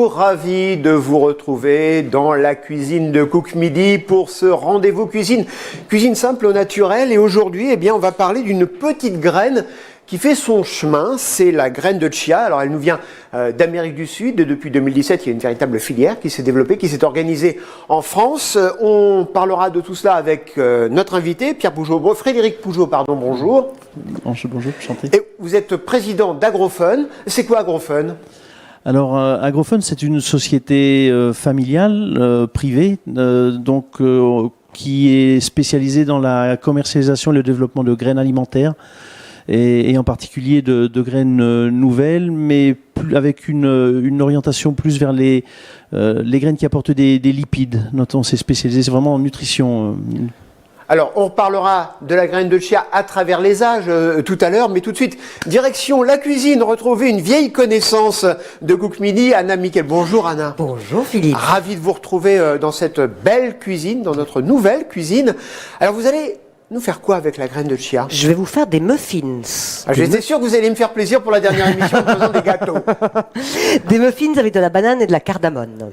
Ravi de vous retrouver dans la cuisine de Cook Midi pour ce rendez-vous cuisine simple au naturel. Et aujourd'hui, eh bien, on va parler d'une petite graine qui fait son chemin, c'est la graine de chia. Alors elle nous vient d'Amérique du Sud. Depuis 2017, il y a une véritable filière qui s'est développée, qui s'est organisée en France. On parlera de tout cela avec notre invité, Frédéric Pougeot, bonjour. Bonjour, enchanté. Et vous êtes président d'Agrofun. C'est quoi Agrofun ? Alors, Agrofun, c'est une société familiale, privée, qui est spécialisée dans la commercialisation et le développement de graines alimentaires, et en particulier de graines nouvelles, mais avec une orientation plus vers les graines qui apportent des lipides. On s'est spécialisé, c'est vraiment en nutrition. Alors, on reparlera de la graine de chia à travers les âges tout à l'heure, mais tout de suite, direction la cuisine, retrouver une vieille connaissance de Cook Midi, Anna Miquel. Bonjour Anna. Bonjour Philippe. Ravi de vous retrouver dans cette belle cuisine, dans notre nouvelle cuisine. Alors, vous allez nous faire quoi avec la graine de chia ? Je vais vous faire des muffins. J'étais sûr que vous allez me faire plaisir pour la dernière émission en faisant des gâteaux. Des muffins avec de la banane et de la cardamone.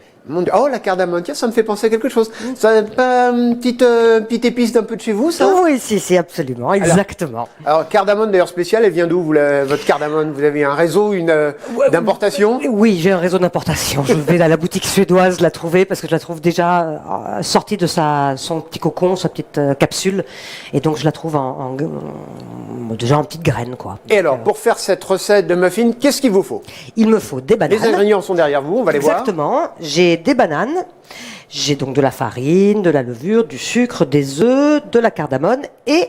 Oh, la cardamone, tiens, ça me fait penser à quelque chose. Ça n'a pas une petite épice d'un peu de chez vous, ça ? Oui, si, absolument, exactement. Alors cardamone, d'ailleurs, spéciale, elle vient d'où, votre cardamone ? Vous avez un réseau d'importation ? Oui, j'ai un réseau d'importation. Je vais à la boutique suédoise la trouver parce que je la trouve déjà sortie de son petit cocon, sa petite capsule. Et donc, je la trouve déjà en petite graine, quoi. Et alors, pour faire cette recette de muffins, qu'est-ce qu'il vous faut ? Il me faut des bananes. Les ingrédients sont derrière vous, on va les voir. Exactement. J'ai des bananes, j'ai donc de la farine, de la levure, du sucre, des œufs, de la cardamone et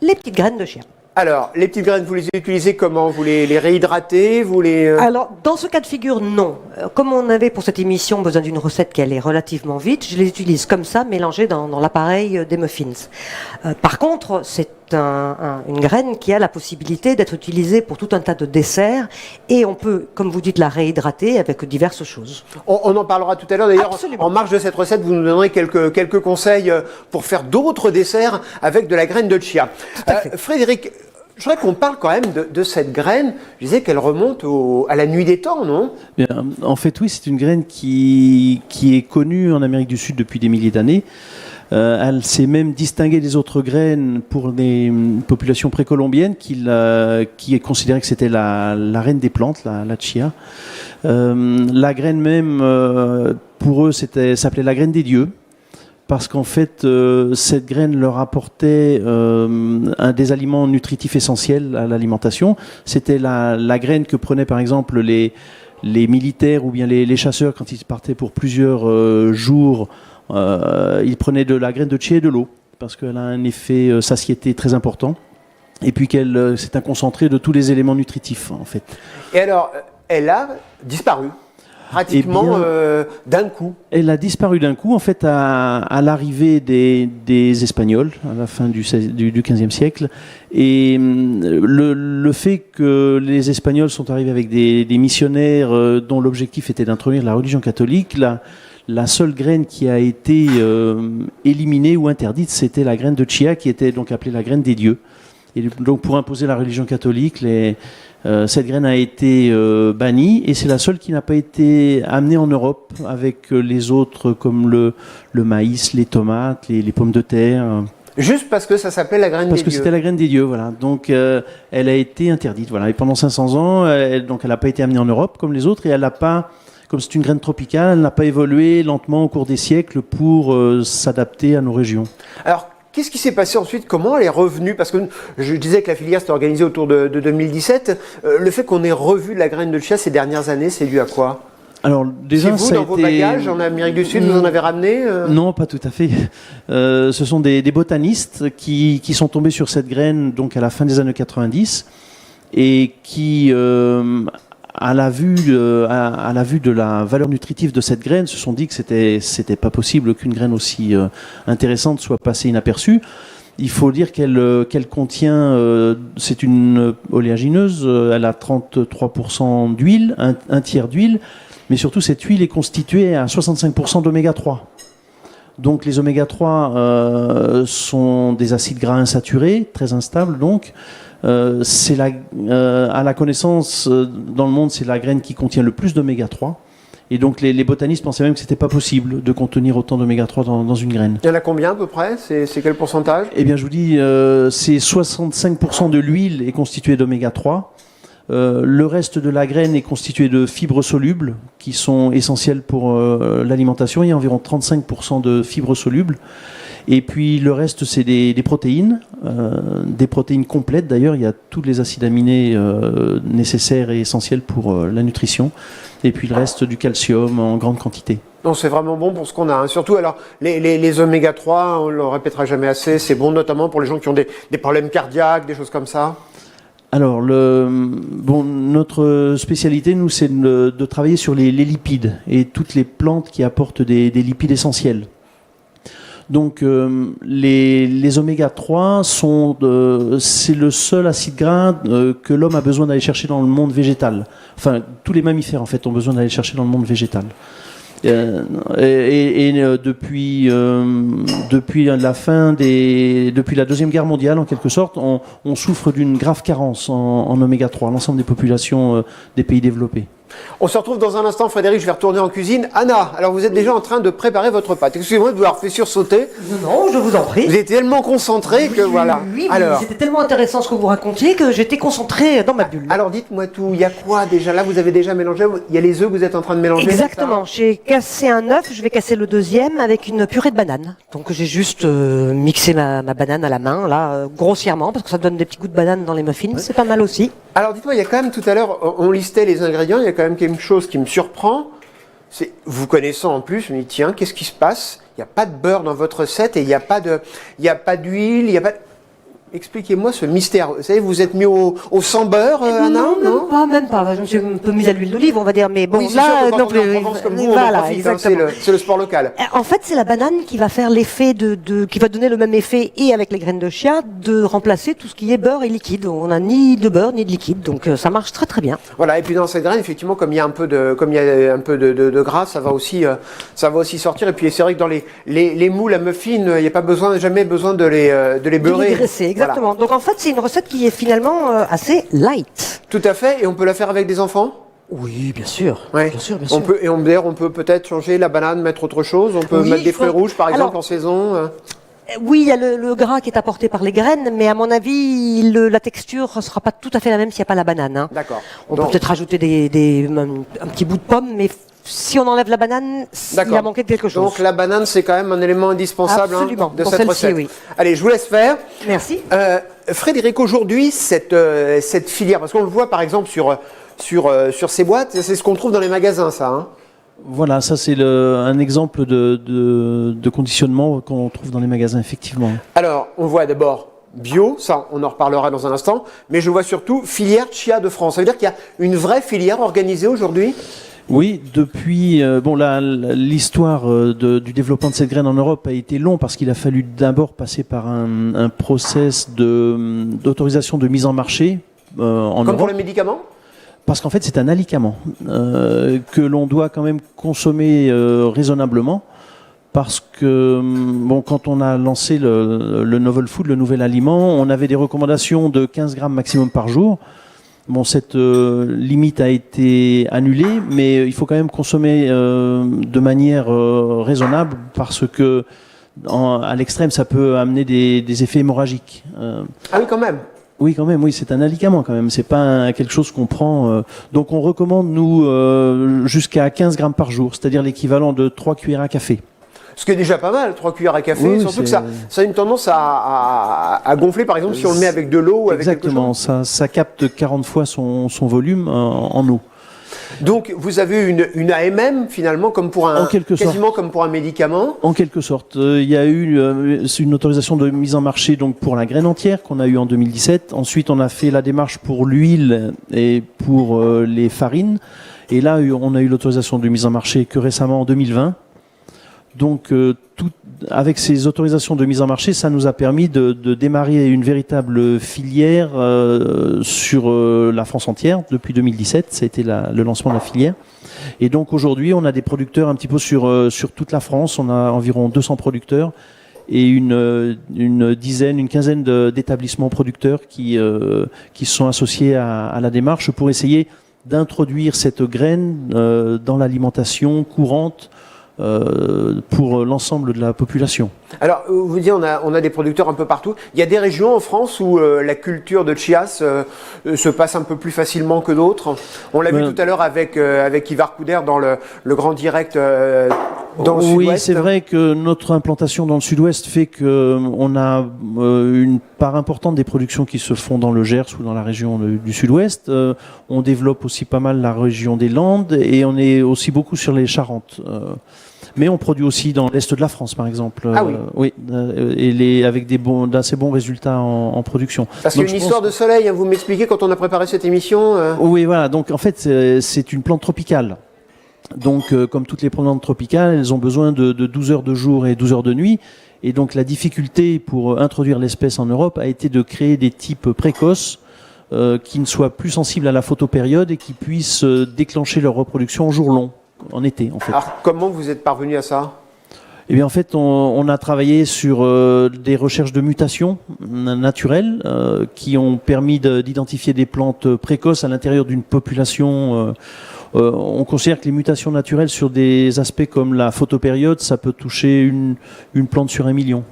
les petites graines de chia. Alors, les petites graines, vous les utilisez comment ? Vous les réhydratez ? Alors, dans ce cas de figure, non. Comme on avait pour cette émission besoin d'une recette qui allait relativement vite, je les utilise comme ça, mélangées dans l'appareil des muffins. Par contre, c'est une graine qui a la possibilité d'être utilisée pour tout un tas de desserts et on peut, comme vous dites, la réhydrater avec diverses choses. On en parlera tout à l'heure. D'ailleurs, en marge de cette recette, vous nous donnerez quelques conseils pour faire d'autres desserts avec de la graine de chia. Frédéric, je voudrais qu'on parle quand même de cette graine. Je disais qu'elle remonte à la nuit des temps, non ? Bien, en fait, oui, c'est une graine qui est connue en Amérique du Sud depuis des milliers d'années. Elle s'est même distinguée des autres graines pour les populations précolombiennes qui considéraient que c'était la reine des plantes, la chia. La graine même, pour eux, s'appelait la graine des dieux. Parce qu'en fait, cette graine leur apportait des aliments nutritifs essentiels à l'alimentation. C'était la graine que prenaient par exemple les militaires ou bien les chasseurs quand ils partaient pour plusieurs jours. Ils prenaient de la graine de chia et de l'eau parce qu'elle a un effet satiété très important. Et puis c'est un concentré de tous les éléments nutritifs en fait. Et alors, elle a disparu pratiquement d'un coup. Elle a disparu d'un coup, en fait, à l'arrivée des Espagnols, à la fin du XVe siècle. Et le fait que les Espagnols sont arrivés avec des missionnaires dont l'objectif était d'introduire la religion catholique, la seule graine qui a été éliminée ou interdite, c'était la graine de chia, qui était donc appelée la graine des dieux. Et donc, pour imposer la religion catholique, cette graine a été bannie et c'est la seule qui n'a pas été amenée en Europe avec les autres comme le maïs, les tomates, les pommes de terre. Juste parce que ça s'appelait la graine des dieux. Parce que c'était la graine des dieux, voilà. Donc elle a été interdite, voilà. Et pendant 500 ans, elle n'a pas été amenée en Europe comme les autres et elle n'a pas, comme c'est une graine tropicale, elle n'a pas évolué lentement au cours des siècles pour s'adapter à nos régions. Alors, qu'est-ce qui s'est passé ensuite ? Comment elle est revenue ? Parce que je disais que la filière s'était organisée autour de 2017. Le fait qu'on ait revu de la graine de chia ces dernières années, c'est dû à quoi ? Alors, déjà, c'est vous, dans vos bagages en Amérique du Sud, vous en avez ramené Non, pas tout à fait. Ce sont des botanistes qui sont tombés sur cette graine donc à la fin des années 90 et qui à la vue de la valeur nutritive de cette graine, se sont dit que c'était pas possible qu'une graine aussi intéressante soit passée inaperçue. Il faut dire qu'elle contient, c'est une oléagineuse, elle a 33% d'huile, un tiers d'huile, mais surtout cette huile est constituée à 65% d'oméga 3. Donc les oméga 3 sont des acides gras insaturés, très instables donc. À la connaissance dans le monde, c'est la graine qui contient le plus d'oméga 3. Et donc les botanistes pensaient même que c'était pas possible de contenir autant d'oméga 3 dans une graine. Il y en a combien à peu près? C'est quel pourcentage? Eh bien je vous dis, c'est 65% de l'huile est constituée d'oméga 3. Le reste de la graine est constitué de fibres solubles qui sont essentielles pour l'alimentation. Il y a environ 35% de fibres solubles. Et puis le reste, c'est des protéines complètes. D'ailleurs, il y a tous les acides aminés nécessaires et essentiels pour la nutrition. Et puis le reste, du calcium en grande quantité. Non, c'est vraiment bon pour ce qu'on a. Hein. Surtout, alors, les oméga 3, on ne le répétera jamais assez, c'est bon notamment pour les gens qui ont des problèmes cardiaques, des choses comme ça. Alors, notre spécialité, nous, c'est de travailler sur les lipides et toutes les plantes qui apportent des lipides essentiels. Donc, les oméga 3 c'est le seul acide gras que l'homme a besoin d'aller chercher dans le monde végétal. Enfin, tous les mammifères, en fait, ont besoin d'aller chercher dans le monde végétal. Depuis la Deuxième Guerre mondiale, en quelque sorte, on souffre d'une grave carence en oméga 3, l'ensemble des populations des pays développés. On se retrouve dans un instant, Frédéric, je vais retourner en cuisine. Anna, alors vous êtes déjà en train de préparer votre pâte. Excusez-moi de vous avoir fait sursauter. Non, je vous en prie. Vous êtes tellement concentré que voilà. Oui, alors, c'était tellement intéressant ce que vous racontiez que j'étais concentré dans ma bulle. Alors dites-moi tout, il y a quoi déjà? Là, vous avez déjà mélangé, il y a les œufs que vous êtes en train de mélanger. Exactement, j'ai cassé un œuf, je vais casser le deuxième avec une purée de banane. Donc j'ai juste mixé ma banane à la main, là, grossièrement, parce que ça donne des petits goûts de banane dans les muffins, c'est pas mal aussi. Alors dites-moi, il y a quand même tout à l'heure, on listait les ingrédients, il y a quand même quelque chose qui me surprend. C'est, vous connaissant en plus, je me dis tiens, qu'est-ce qui se passe? Il n'y a pas de beurre dans votre recette et il n'y a pas d'huile, il n'y a pas. Expliquez-moi ce mystère. Vous savez, vous êtes mis au sans beurre, Anna? Non, même pas. Je me suis un peu mise à l'huile d'olive, on va dire, mais bon, oui, là, sûr, quand on est en Provence comme vous, on en profite, hein, c'est le sport local. En fait, c'est la banane qui va faire l'effet qui va donner le même effet, et avec les graines de chia, de remplacer tout ce qui est beurre et liquide. On n'a ni de beurre ni de liquide, donc ça marche très très bien. Voilà, et puis dans cette graine, effectivement, comme il y a un peu de gras, ça va aussi sortir. Et puis c'est vrai que dans les moules à muffins, il n'y a pas jamais besoin de les beurrer. Graisser, exactement. Voilà. Donc en fait, c'est une recette qui est finalement assez light. Tout à fait, et on peut la faire avec des enfants? Oui, bien sûr. Ouais. Bien sûr. On peut peut-être changer la banane, mettre autre chose. On peut mettre des fruits rouges, par exemple, en saison. Oui, il y a le gras qui est apporté par les graines, mais à mon avis, la texture ne sera pas tout à fait la même s'il n'y a pas la banane. Hein. D'accord. On peut peut-être rajouter un petit bout de pomme, mais si on enlève la banane, il a manqué de quelque chose. Donc la banane, c'est quand même un élément indispensable de cette recette. Oui. Allez, je vous laisse faire. Merci. Frédéric, aujourd'hui, cette filière, parce qu'on le voit par exemple sur ces boîtes, c'est ce qu'on trouve dans les magasins, ça. Hein. Voilà, ça c'est un exemple de conditionnement qu'on trouve dans les magasins, effectivement. Alors, on voit d'abord bio, ça on en reparlera dans un instant, mais je vois surtout filière chia de France. Ça veut dire qu'il y a une vraie filière organisée aujourd'hui ? Oui, depuis l'histoire du développement de cette graine en Europe a été long parce qu'il a fallu d'abord passer par un process d'autorisation de mise en marché en Europe. Comme pour les médicaments ? Parce qu'en fait, c'est un alicament que l'on doit quand même consommer raisonnablement. Parce que quand on a lancé le novel food, le nouvel aliment, on avait des recommandations de 15 grammes maximum par jour. Cette limite a été annulée, mais il faut quand même consommer de manière raisonnable parce que à l'extrême, ça peut amener des effets hémorragiques. Ah oui, quand même. Oui, quand même. Oui, c'est un alicament quand même. C'est pas quelque chose qu'on prend. Donc, on recommande nous jusqu'à 15 grammes par jour, c'est-à-dire l'équivalent de 3 cuillères à café. Ce qui est déjà pas mal, 3 cuillères à café, oui, surtout que ça a une tendance à gonfler, par exemple, si on le met avec de l'eau ou avec quelque chose. Exactement, ça capte 40 fois son volume en eau. Donc vous avez une AMM finalement comme pour quasiment comme pour un médicament. En quelque sorte, il y a eu une autorisation de mise en marché donc pour la graine entière qu'on a eu en 2017. Ensuite, on a fait la démarche pour l'huile et pour les farines. Et là, on a eu l'autorisation de mise en marché que récemment en 2020. Donc, avec ces autorisations de mise en marché, ça nous a permis de démarrer une véritable filière sur la France entière depuis 2017. Ça a été le lancement de la filière. Et donc aujourd'hui, on a des producteurs un petit peu sur toute la France. On a environ 200 producteurs et une quinzaine d'établissements producteurs qui se sont associés à la démarche pour essayer d'introduire cette graine dans l'alimentation courante pour l'ensemble de la population. Alors, vous dites, on a des producteurs un peu partout. Il y a des régions en France où la culture de chia se passe un peu plus facilement que d'autres. On l'a vu tout à l'heure avec Ivar Couder dans le grand direct dans le Oui, sud-ouest. c'est vrai que notre implantation dans le sud-ouest fait qu'on a une part importante des productions qui se font dans le Gers ou dans la région du sud-ouest. On développe aussi pas mal la région des Landes et on est aussi beaucoup sur les Charentes. Mais on produit aussi dans l'Est de la France, par exemple. Ah oui. Oui, avec d'assez bons résultats en production. Parce qu'il y a une histoire de soleil, hein, vous m'expliquez quand on a préparé cette émission. Oui, voilà. Donc en fait, c'est une plante tropicale. Donc comme toutes les plantes tropicales, elles ont besoin de 12 heures de jour et 12 heures de nuit. Et donc la difficulté pour introduire l'espèce en Europe a été de créer des types précoces qui ne soient plus sensibles à la photopériode et qui puissent déclencher leur reproduction en jour long. En été, en fait. Alors, comment vous êtes parvenu à ça ? Eh bien, en fait, on a travaillé sur des recherches de mutations naturelles qui ont permis d'identifier des plantes précoces à l'intérieur d'une population. On considère que les mutations naturelles sur des aspects comme la photopériode, ça peut toucher une plante sur 1 million.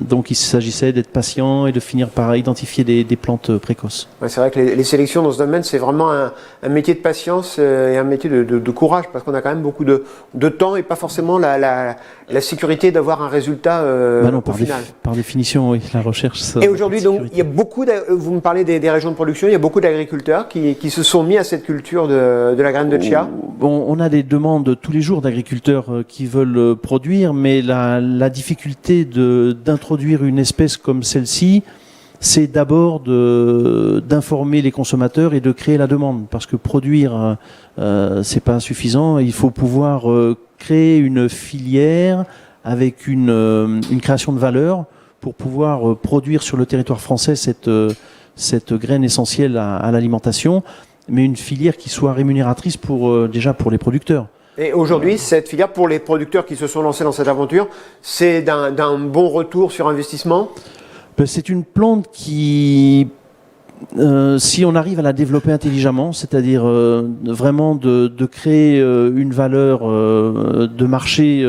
Donc il s'agissait d'être patient et de finir par identifier des plantes précoces. Ouais, c'est vrai que les sélections dans ce domaine, c'est vraiment un métier de patience et un métier de courage, parce qu'on a quand même beaucoup de temps et pas forcément la sécurité d'avoir un résultat au final. Par définition, oui, la recherche. Et aujourd'hui, donc, il y a beaucoup, vous me parlez des régions de production, il y a beaucoup d'agriculteurs qui se sont mis à cette culture de la graine de chia. Bon, on a des demandes tous les jours d'agriculteurs qui veulent produire, mais la difficulté d'introduire une espèce comme celle-ci, c'est d'abord d'informer les consommateurs et de créer la demande, parce que produire, c'est pas suffisant. Il faut pouvoir créer une filière avec une création de valeur pour pouvoir produire sur le territoire français cette graine essentielle à l'alimentation, mais une filière qui soit rémunératrice déjà pour les producteurs. Et aujourd'hui, cette filière, pour les producteurs qui se sont lancés dans cette aventure, c'est d'un bon retour sur investissement ? C'est une plante qui, si on arrive à la développer intelligemment, c'est-à-dire vraiment de créer une valeur de marché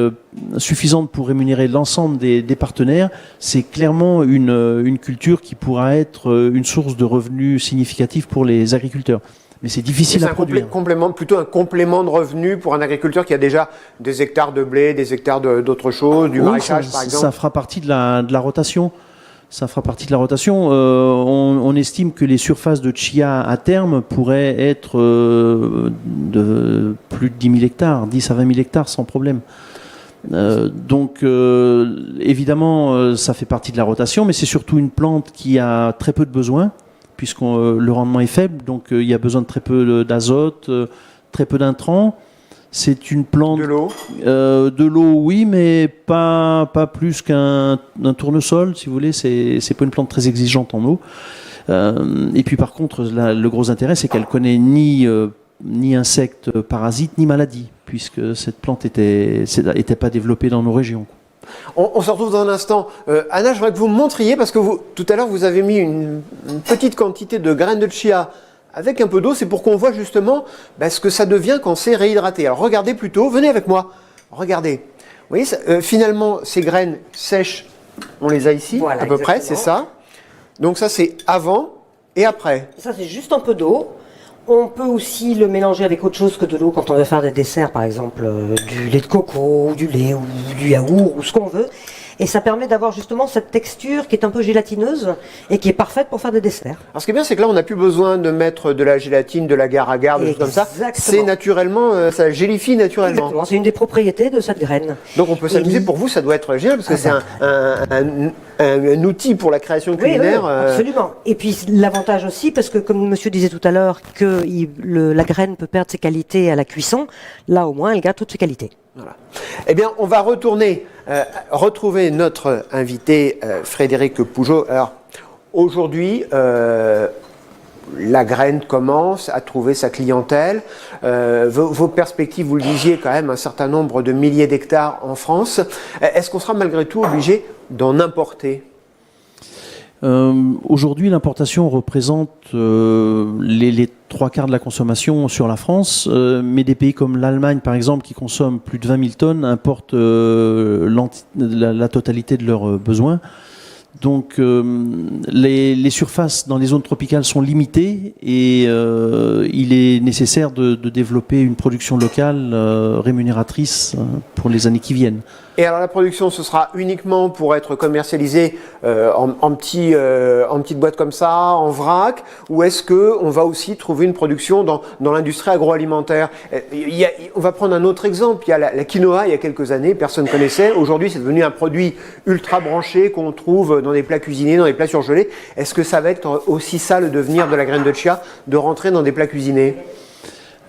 suffisante pour rémunérer l'ensemble des partenaires, c'est clairement une culture qui pourra être une source de revenus significatifs pour les agriculteurs. Mais c'est difficile à produire. C'est plutôt un complément de revenus pour un agriculteur qui a déjà des hectares de blé, des hectares d'autres choses, du maraîchage par exemple. Ça fera partie de la rotation. Ça fera partie de la rotation. On estime que les surfaces de chia à terme pourraient être de plus de 10 000 hectares, 10 à 20 000 hectares sans problème. Donc évidemment, ça fait partie de la rotation, mais c'est surtout une plante qui a très peu de besoins, puisque le rendement est faible, donc il y a besoin de très peu d'azote, très peu d'intrants. C'est une plante... De l'eau de l'eau, oui, mais pas plus qu'un tournesol, si vous voulez. C'est pas une plante très exigeante en eau. Et puis par contre, le gros intérêt, c'est qu'elle connaît ni insectes parasites, ni maladies, puisque cette plante était pas développée dans nos régions. On se retrouve dans un instant. Anna, je voudrais que vous me montriez, parce que tout à l'heure, vous avez mis une petite quantité de graines de chia avec un peu d'eau, c'est pour qu'on voit justement ce que ça devient quand c'est réhydraté. Alors regardez plutôt, venez avec moi, regardez. Vous voyez, finalement, ces graines sèches, on les a ici, voilà, à peu près, c'est ça. Donc ça, c'est avant et après. Ça, c'est juste un peu d'eau. On peut aussi le mélanger avec autre chose que de l'eau quand on veut faire des desserts, par exemple du lait de coco, ou du lait, ou du yaourt, ou ce qu'on veut. Et ça permet d'avoir justement cette texture qui est un peu gélatineuse et qui est parfaite pour faire des desserts. Alors ce qui est bien, c'est que là, on n'a plus besoin de mettre de la gélatine, de l'agar-agar, des choses comme ça. C'est naturellement, ça gélifie naturellement. Exactement, c'est une des propriétés de cette graine. Donc on peut s'amuser, pour vous, ça doit être génial, parce que c'est un outil pour la création culinaire. Oui, absolument. Et puis l'avantage aussi, parce que comme monsieur disait tout à l'heure, que la graine peut perdre ses qualités à la cuisson, là au moins elle garde toutes ses qualités. Voilà. Eh bien, on va retrouver notre invité Frédéric Pougeot. Alors, aujourd'hui, la graine commence à trouver sa clientèle. Vos perspectives, vous le disiez, quand même un certain nombre de milliers d'hectares en France. Est-ce qu'on sera malgré tout obligé d'en importer ? Aujourd'hui, l'importation représente les 3/4 de la consommation sur la France, mais des pays comme l'Allemagne, par exemple, qui consomment plus de 20 000 tonnes, importent la totalité de leurs besoins. Donc les surfaces dans les zones tropicales sont limitées et il est nécessaire de développer une production locale rémunératrice pour les années qui viennent. Et alors la production, ce sera uniquement pour être commercialisée en petites boîtes comme ça, en vrac, ou est-ce qu'on va aussi trouver une production dans l'industrie agroalimentaire ? On va prendre un autre exemple. Il y a la quinoa, il y a quelques années, personne ne connaissait. Aujourd'hui, c'est devenu un produit ultra branché qu'on trouve dans des plats cuisinés, dans des plats surgelés. Est-ce que ça va être aussi ça le devenir de la graine de chia, de rentrer dans des plats cuisinés ?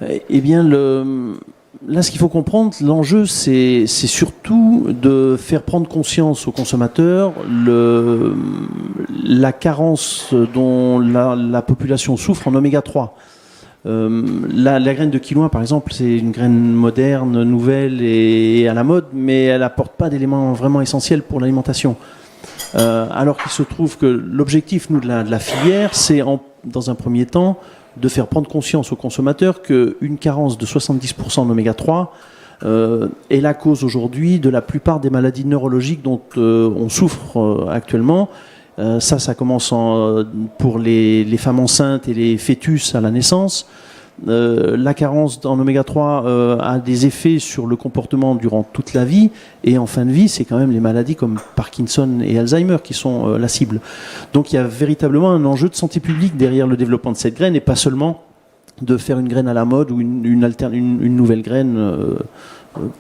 Eh bien, là, ce qu'il faut comprendre, l'enjeu, c'est surtout de faire prendre conscience aux consommateurs la carence dont la population souffre en oméga 3. La graine de quinoa, par exemple, c'est une graine moderne, nouvelle et à la mode, mais elle n'apporte pas d'éléments vraiment essentiels pour l'alimentation. Alors qu'il se trouve que l'objectif, nous, de la filière, c'est dans un premier temps de faire prendre conscience aux consommateurs qu'une carence de 70% en oméga 3 est la cause aujourd'hui de la plupart des maladies neurologiques dont on souffre actuellement. Ça commence pour les femmes enceintes et les fœtus à la naissance. La carence en oméga 3 a des effets sur le comportement durant toute la vie, et en fin de vie, c'est quand même les maladies comme Parkinson et Alzheimer qui sont la cible. Donc il y a véritablement un enjeu de santé publique derrière le développement de cette graine, et pas seulement de faire une graine à la mode ou une nouvelle graine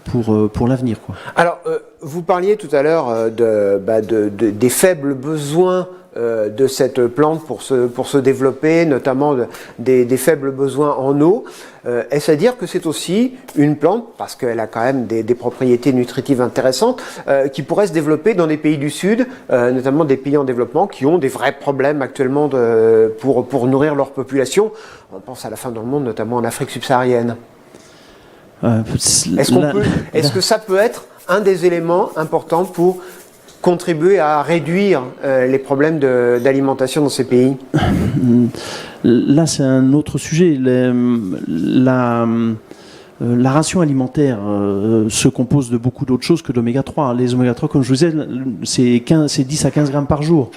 pour l'avenir, quoi. Alors, vous parliez tout à l'heure des faibles besoins de cette plante pour se développer, notamment des faibles besoins en eau. Est-ce à dire que c'est aussi une plante, parce qu'elle a quand même des propriétés nutritives intéressantes, qui pourrait se développer dans des pays du Sud, notamment des pays en développement, qui ont des vrais problèmes actuellement pour nourrir leur population. On pense à la faim dans le monde, notamment en Afrique subsaharienne. Est-ce que ça peut être un des éléments importants pour contribuer à réduire les problèmes d'alimentation dans ces pays ? Là, c'est un autre sujet. La ration alimentaire se compose de beaucoup d'autres choses que d'oméga 3. Les oméga 3, comme je vous disais, c'est 10 à 15 grammes par jour.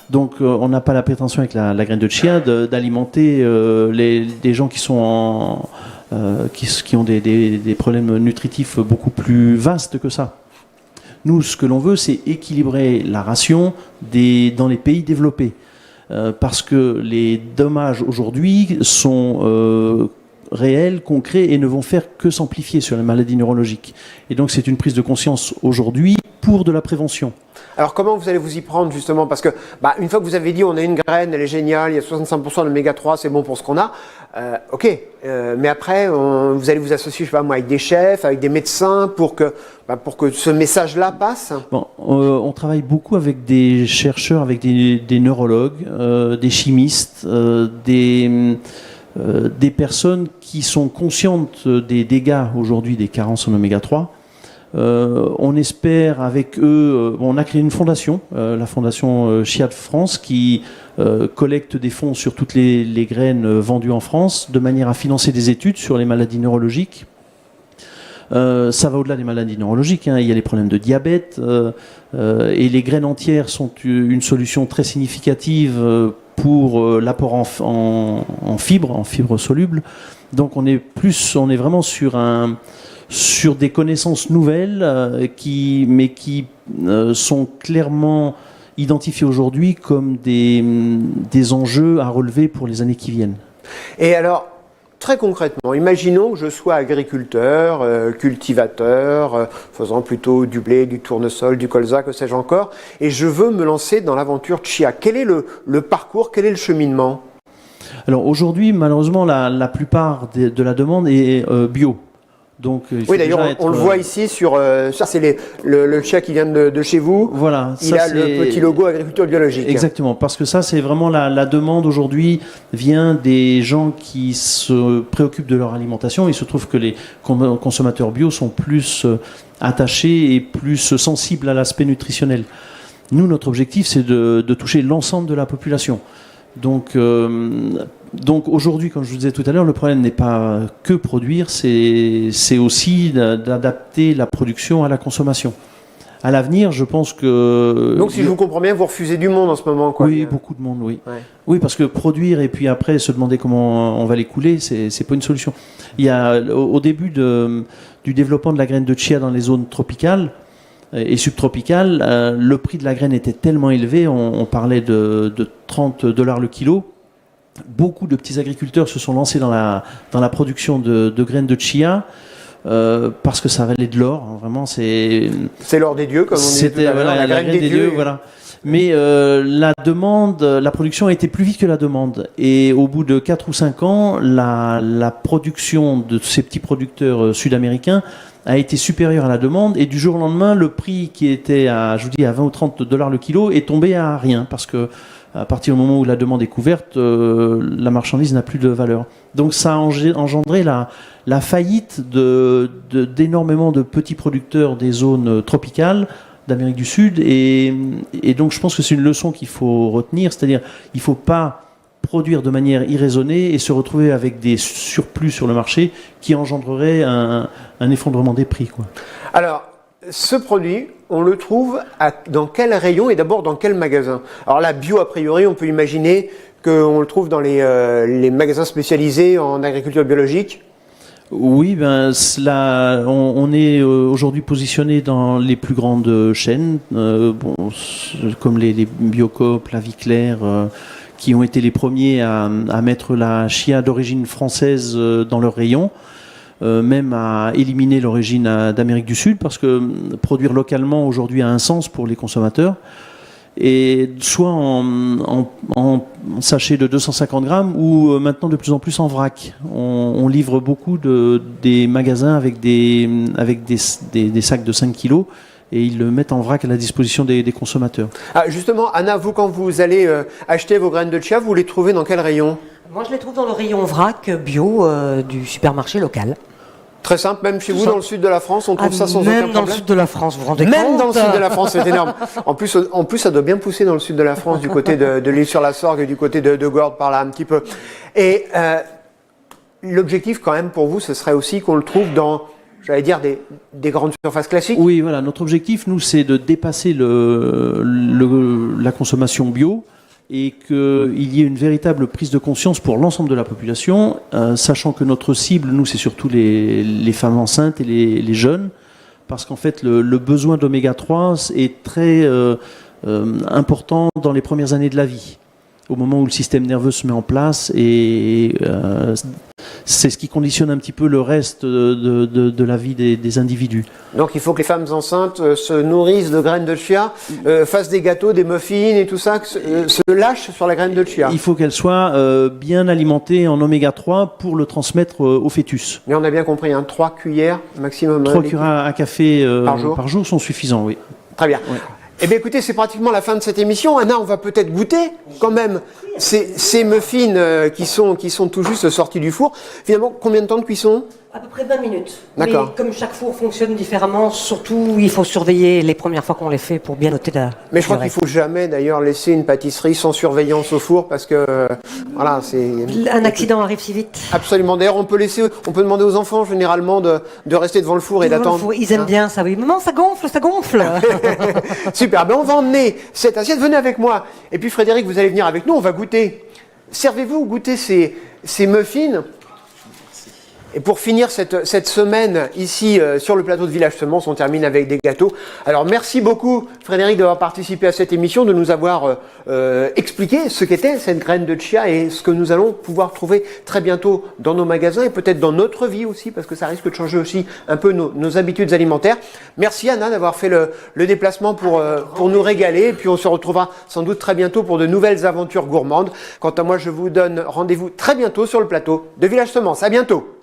Donc on n'a pas la prétention avec la graine de chia d'alimenter des gens qui sont qui ont des problèmes nutritifs beaucoup plus vastes que ça. Nous, ce que l'on veut, c'est équilibrer la ration dans les pays développés. Parce que les dommages aujourd'hui sont réels, concrets, et ne vont faire que s'amplifier sur les maladies neurologiques. Et donc c'est une prise de conscience aujourd'hui pour de la prévention. Alors comment vous allez vous y prendre justement ? Parce que une fois que vous avez dit on a une graine, elle est géniale, il y a 65% d'oméga 3, c'est bon pour ce qu'on a, mais après vous allez vous associer, je sais pas moi, avec des chefs, avec des médecins pour que ce message-là passe ? Bon, on travaille beaucoup avec des chercheurs, avec des neurologues, des chimistes, des personnes qui sont conscientes des dégâts aujourd'hui des carences en oméga 3. On espère avec eux, on a créé une fondation, la fondation Chia de France, qui collecte des fonds sur toutes les graines vendues en France, de manière à financer des études sur les maladies neurologiques. Ça va au-delà des maladies neurologiques, il y a les problèmes de diabète, et les graines entières sont une solution très significative pour l'apport en fibres solubles. Donc on est vraiment sur des connaissances nouvelles qui sont clairement identifiées aujourd'hui comme des enjeux à relever pour les années qui viennent. Et alors, très concrètement, imaginons que je sois agriculteur, cultivateur, faisant plutôt du blé, du tournesol, du colza, que sais-je encore, et je veux me lancer dans l'aventure chia. Quel est le parcours, quel est le cheminement ? Alors aujourd'hui, malheureusement, la plupart de la demande est bio. Donc, oui, d'ailleurs, on le voit ici sur ça, c'est le chia qui vient de chez vous. Voilà, il a le petit logo agriculture biologique. Exactement, parce que ça, c'est vraiment la demande aujourd'hui vient des gens qui se préoccupent de leur alimentation. Il se trouve que les consommateurs bio sont plus attachés et plus sensibles à l'aspect nutritionnel. Nous, notre objectif, c'est de toucher l'ensemble de la population. Donc aujourd'hui, comme je vous disais tout à l'heure, le problème n'est pas que produire, c'est aussi d'adapter la production à la consommation. À l'avenir, je pense que... Donc si je vous comprends bien, vous refusez du monde en ce moment, quoi. Oui, beaucoup de monde, oui. Ouais. Oui, parce que produire et puis après se demander comment on va l'écouler, c'est pas une solution. Il y a, au début du développement de la graine de chia dans les zones tropicales et subtropicales, le prix de la graine était tellement élevé, on parlait de $30 le kilo. Beaucoup de petits agriculteurs se sont lancés dans la production de graines de chia parce que ça valait de l'or. Hein, vraiment, c'est l'or des dieux, comme on dit tout à l'heure, voilà, la graine des dieux. Voilà. Mais la production a été plus vite que la demande. Et au bout de 4 ou 5 ans, la production de ces petits producteurs sud-américains a été supérieure à la demande. Et du jour au lendemain, le prix qui était à 20 ou $30 le kilo est tombé à rien parce que à partir du moment où la demande est couverte, la marchandise n'a plus de valeur. Donc ça a engendré la faillite d'énormément de petits producteurs des zones tropicales d'Amérique du Sud. Et donc je pense que c'est une leçon qu'il faut retenir, c'est-à-dire il ne faut pas produire de manière irraisonnée et se retrouver avec des surplus sur le marché qui engendreraient un effondrement des prix, quoi. Alors, ce produit, on le trouve dans quel rayon et d'abord dans quel magasin ? Alors la bio, a priori, on peut imaginer qu'on le trouve dans les magasins spécialisés en agriculture biologique. Oui, on est aujourd'hui positionné dans les plus grandes chaînes, comme les Biocoop, la Vie Claire, qui ont été les premiers à mettre la chia d'origine française dans leur rayon. Même à éliminer l'origine d'Amérique du Sud, parce que produire localement aujourd'hui a un sens pour les consommateurs, et soit en sachet de 250 grammes ou maintenant de plus en plus en vrac. On livre beaucoup des magasins avec des sacs de 5 kilos et ils le mettent en vrac à la disposition des consommateurs. Ah, justement, Anna, vous, quand vous allez acheter vos graines de chia, vous les trouvez dans quel rayon ? Moi, je les trouve dans le rayon vrac bio du supermarché local. Très simple, même chez vous, dans le sud de la France, on trouve ça sans aucun problème. Même dans le sud de la France, vous vous rendez compte ? Même dans le sud de la France, c'est énorme. En plus, ça doit bien pousser dans le sud de la France, du côté de l'Île-sur-la-Sorgue et du côté de Gordes, par là, un petit peu. Et l'objectif, quand même, pour vous, ce serait aussi qu'on le trouve dans, j'allais dire, des grandes surfaces classiques ? Oui, voilà. Notre objectif, nous, c'est de dépasser la consommation bio et qu'il y ait une véritable prise de conscience pour l'ensemble de la population, sachant que notre cible, nous, c'est surtout les femmes enceintes et les jeunes, parce qu'en fait, le besoin d'oméga 3 est très important dans les premières années de la vie, au moment où le système nerveux se met en place, et c'est ce qui conditionne un petit peu le reste de la vie des individus. Donc il faut que les femmes enceintes se nourrissent de graines de chia, fassent des gâteaux, des muffins et tout ça, se lâchent sur la graine de chia. Il faut qu'elles soient bien alimentées en oméga 3 pour le transmettre au fœtus. Mais on a bien compris, 3 cuillères maximum. 3 cuillères à café par jour sont suffisants, oui. Très bien. Ouais. Eh bien écoutez, c'est pratiquement la fin de cette émission. Anna, on va peut-être goûter quand même ces muffins qui sont tout juste sortis du four. Finalement, combien de temps de cuisson ? À peu près 20 minutes. D'accord. Mais comme chaque four fonctionne différemment, surtout il faut surveiller les premières fois qu'on les fait pour bien noter la Mais je crois durée. qu'il ne faut jamais d'ailleurs laisser une pâtisserie sans surveillance au four parce que voilà, c'est... Un accident arrive si vite. Absolument. D'ailleurs, on peut demander aux enfants généralement de rester devant le four et d'attendre. Ils aiment bien ça, oui. Maman, ça gonfle, ça gonfle. Super. Ben, on va emmener cette assiette. Venez avec moi. Et puis Frédéric, vous allez venir avec nous. On va goûter. Servez-vous goûter ces muffins. Et pour finir cette semaine ici sur le plateau de Village Semences, on termine avec des gâteaux. Alors merci beaucoup Frédéric d'avoir participé à cette émission, de nous avoir expliqué ce qu'était cette graine de chia et ce que nous allons pouvoir trouver très bientôt dans nos magasins et peut-être dans notre vie aussi, parce que ça risque de changer aussi un peu nos habitudes alimentaires. Merci Anna d'avoir fait le déplacement pour nous régaler, et puis on se retrouvera sans doute très bientôt pour de nouvelles aventures gourmandes. Quant à moi, je vous donne rendez-vous très bientôt sur le plateau de Village Semences. À bientôt.